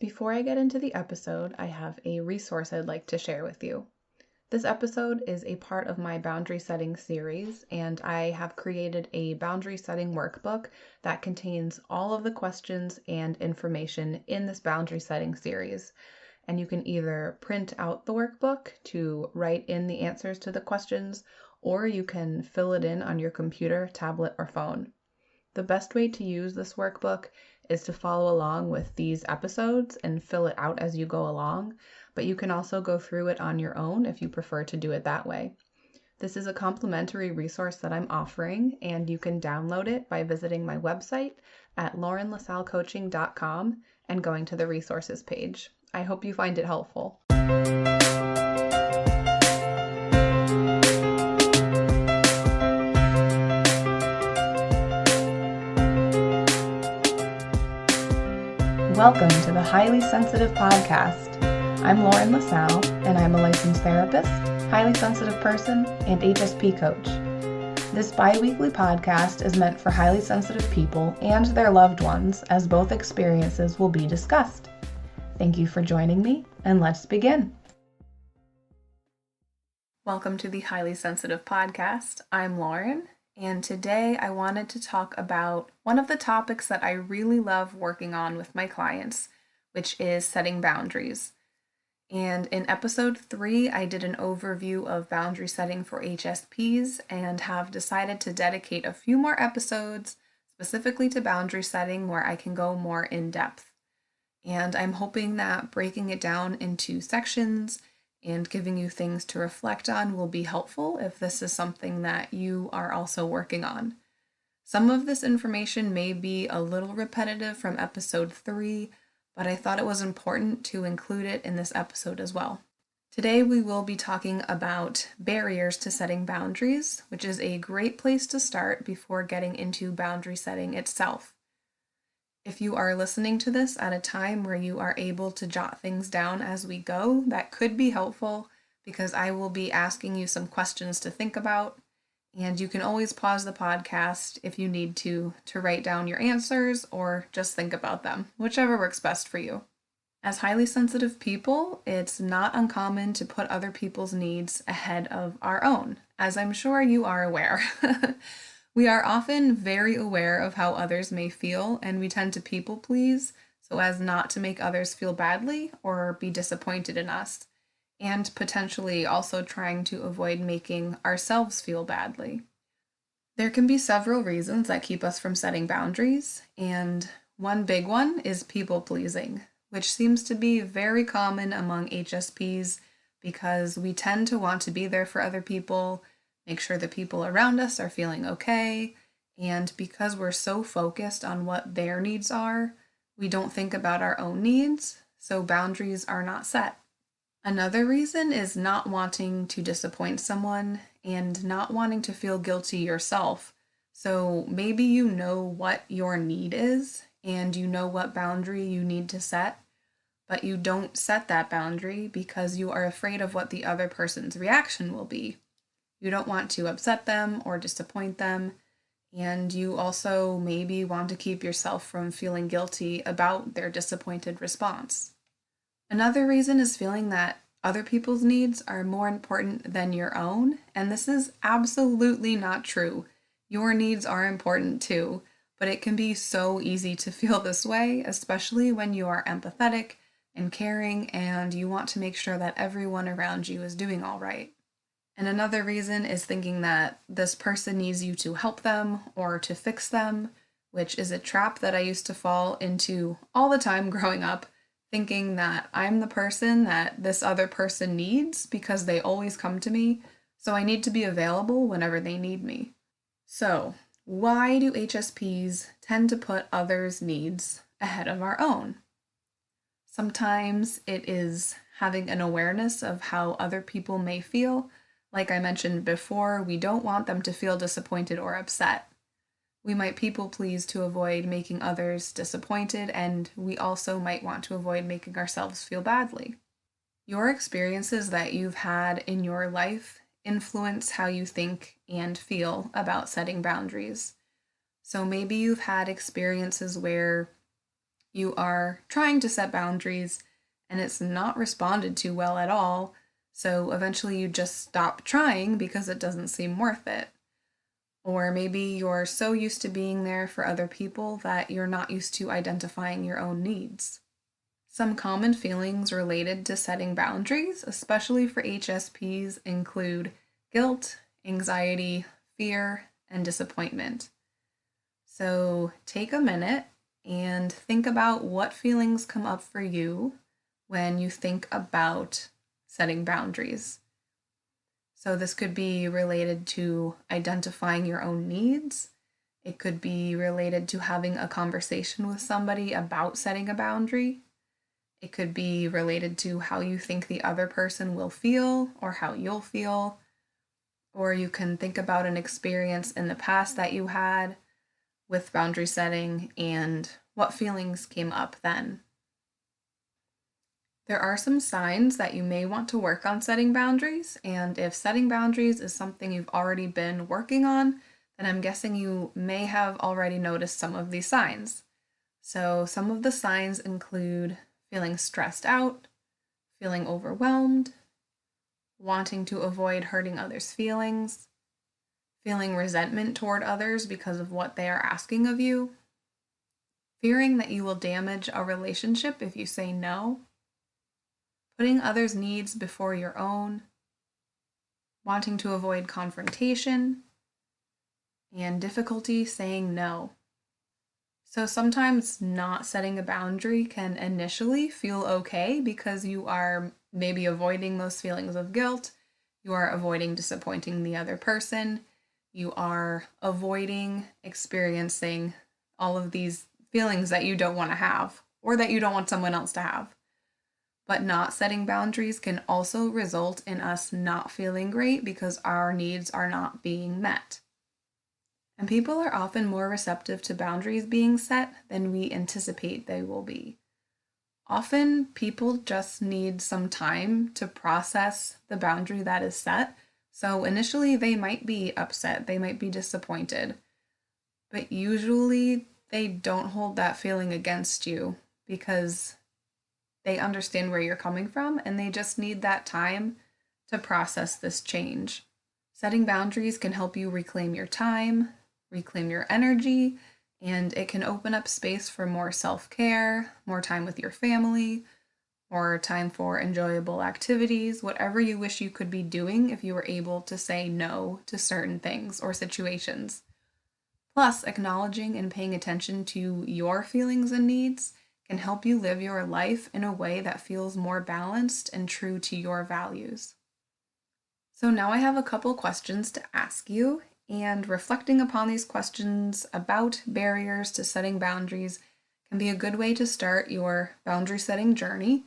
Before I get into the episode, I have a resource I'd like to share with you. This episode is a part of my boundary setting series, and I have created a boundary setting workbook that contains all of the questions and information in this boundary setting series. And you can either print out the workbook to write in the answers to the questions, or you can fill it in on your computer, tablet, or phone. The best way to use this workbook is to follow along with these episodes and fill it out as you go along, but you can also go through it on your own if you prefer to do it that way. This is a complimentary resource that I'm offering, and you can download it by visiting my website at laurenlasallecoaching.com and going to the resources page. I hope you find it helpful. Welcome to the Highly Sensitive Podcast. I'm Lauren LaSalle, and I'm a licensed therapist, highly sensitive person, and HSP coach. This bi-weekly podcast is meant for highly sensitive people and their loved ones, as both experiences will be discussed. Thank you for joining me, and let's begin. Welcome to the Highly Sensitive Podcast. I'm Lauren, and today I wanted to talk about one of the topics that I really love working on with my clients, which is setting boundaries. And in episode 3, I did an overview of boundary setting for HSPs and have decided to dedicate a few more episodes specifically to boundary setting where I can go more in depth. And I'm hoping that breaking it down into sections and giving you things to reflect on will be helpful if this is something that you are also working on. Some of this information may be a little repetitive from episode 3, but I thought it was important to include it in this episode as well. Today we will be talking about barriers to setting boundaries, which is a great place to start before getting into boundary setting itself. If you are listening to this at a time where you are able to jot things down as we go, that could be helpful because I will be asking you some questions to think about, and you can always pause the podcast if you need to write down your answers or just think about them, whichever works best for you. As highly sensitive people, it's not uncommon to put other people's needs ahead of our own, as I'm sure you are aware. We are often very aware of how others may feel, and we tend to people please so as not to make others feel badly or be disappointed in us, and potentially also trying to avoid making ourselves feel badly. There can be several reasons that keep us from setting boundaries, and one big one is people pleasing, which seems to be very common among HSPs because we tend to want to be there for other people, make sure the people around us are feeling okay, and because we're so focused on what their needs are, we don't think about our own needs, so boundaries are not set. Another reason is not wanting to disappoint someone and not wanting to feel guilty yourself. So maybe you know what your need is and you know what boundary you need to set, but you don't set that boundary because you are afraid of what the other person's reaction will be. You don't want to upset them or disappoint them, and you also maybe want to keep yourself from feeling guilty about their disappointed response. Another reason is feeling that other people's needs are more important than your own, and this is absolutely not true. Your needs are important too, but it can be so easy to feel this way, especially when you are empathetic and caring and you want to make sure that everyone around you is doing all right. And another reason is thinking that this person needs you to help them or to fix them, which is a trap that I used to fall into all the time growing up, thinking that I'm the person that this other person needs because they always come to me, so I need to be available whenever they need me. So, why do HSPs tend to put others' needs ahead of our own? Sometimes it is having an awareness of how other people may feel. Like I mentioned before, we don't want them to feel disappointed or upset. We might people please to avoid making others disappointed, and we also might want to avoid making ourselves feel badly. Your experiences that you've had in your life influence how you think and feel about setting boundaries. So maybe you've had experiences where you are trying to set boundaries and it's not responded to well at all, so eventually you just stop trying because it doesn't seem worth it. Or maybe you're so used to being there for other people that you're not used to identifying your own needs. Some common feelings related to setting boundaries, especially for HSPs, include guilt, anxiety, fear, and disappointment. So take a minute and think about what feelings come up for you when you think about setting boundaries. So this could be related to identifying your own needs. It could be related to having a conversation with somebody about setting a boundary. It could be related to how you think the other person will feel or how you'll feel. Or you can think about an experience in the past that you had with boundary setting and what feelings came up then. There are some signs that you may want to work on setting boundaries, and if setting boundaries is something you've already been working on, then I'm guessing you may have already noticed some of these signs. So some of the signs include feeling stressed out, feeling overwhelmed, wanting to avoid hurting others' feelings, feeling resentment toward others because of what they are asking of you, fearing that you will damage a relationship if you say no, putting others' needs before your own, wanting to avoid confrontation, and difficulty saying no. So sometimes not setting a boundary can initially feel okay because you are maybe avoiding those feelings of guilt, you are avoiding disappointing the other person, you are avoiding experiencing all of these feelings that you don't want to have or that you don't want someone else to have. But not setting boundaries can also result in us not feeling great because our needs are not being met. And people are often more receptive to boundaries being set than we anticipate they will be. Often, people just need some time to process the boundary that is set. So, initially, they might be upset, they might be disappointed, but usually they don't hold that feeling against you because they understand where you're coming from and they just need that time to process this change. Setting boundaries can help you reclaim your time, reclaim your energy, and it can open up space for more self-care, more time with your family, more time for enjoyable activities, whatever you wish you could be doing if you were able to say no to certain things or situations. Plus, acknowledging and paying attention to your feelings and needs can help you live your life in a way that feels more balanced and true to your values. So now I have a couple questions to ask you, and reflecting upon these questions about barriers to setting boundaries can be a good way to start your boundary setting journey.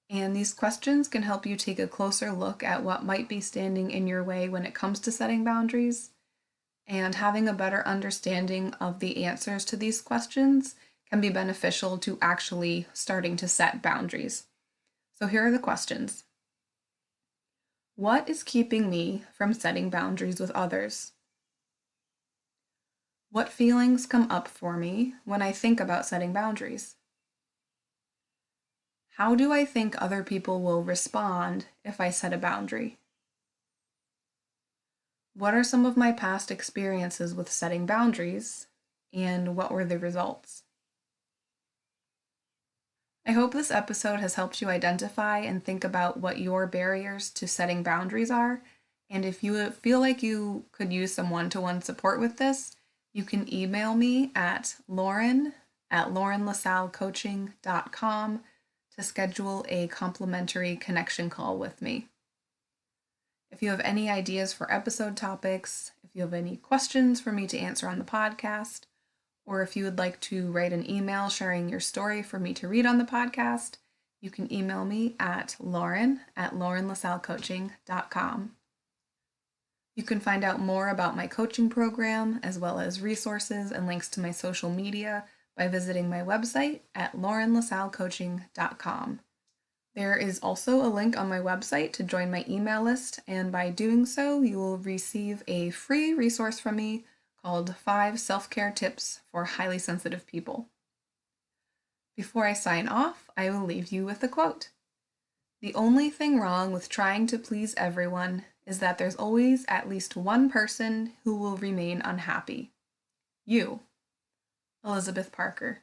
And these questions can help you take a closer look at what might be standing in your way when it comes to setting boundaries. And having a better understanding of the answers to these questions can be beneficial to actually starting to set boundaries. So here are the questions. What is keeping me from setting boundaries with others? What feelings come up for me when I think about setting boundaries? How do I think other people will respond if I set a boundary? What are some of my past experiences with setting boundaries, and what were the results? I hope this episode has helped you identify and think about what your barriers to setting boundaries are. And if you feel like you could use some one-to-one support with this, you can email me at lauren@laurenlasallecoaching.com to schedule a complimentary connection call with me. If you have any ideas for episode topics, if you have any questions for me to answer on the podcast, or if you would like to write an email sharing your story for me to read on the podcast, you can email me at lauren@laurenlasallecoaching.com. You can find out more about my coaching program, as well as resources and links to my social media by visiting my website at laurenlasallecoaching.com. There is also a link on my website to join my email list, and by doing so, you will receive a free resource from me called 5 Self-Care Tips for Highly Sensitive People. Before I sign off, I will leave you with a quote. The only thing wrong with trying to please everyone is that there's always at least one person who will remain unhappy. You, Elizabeth Parker.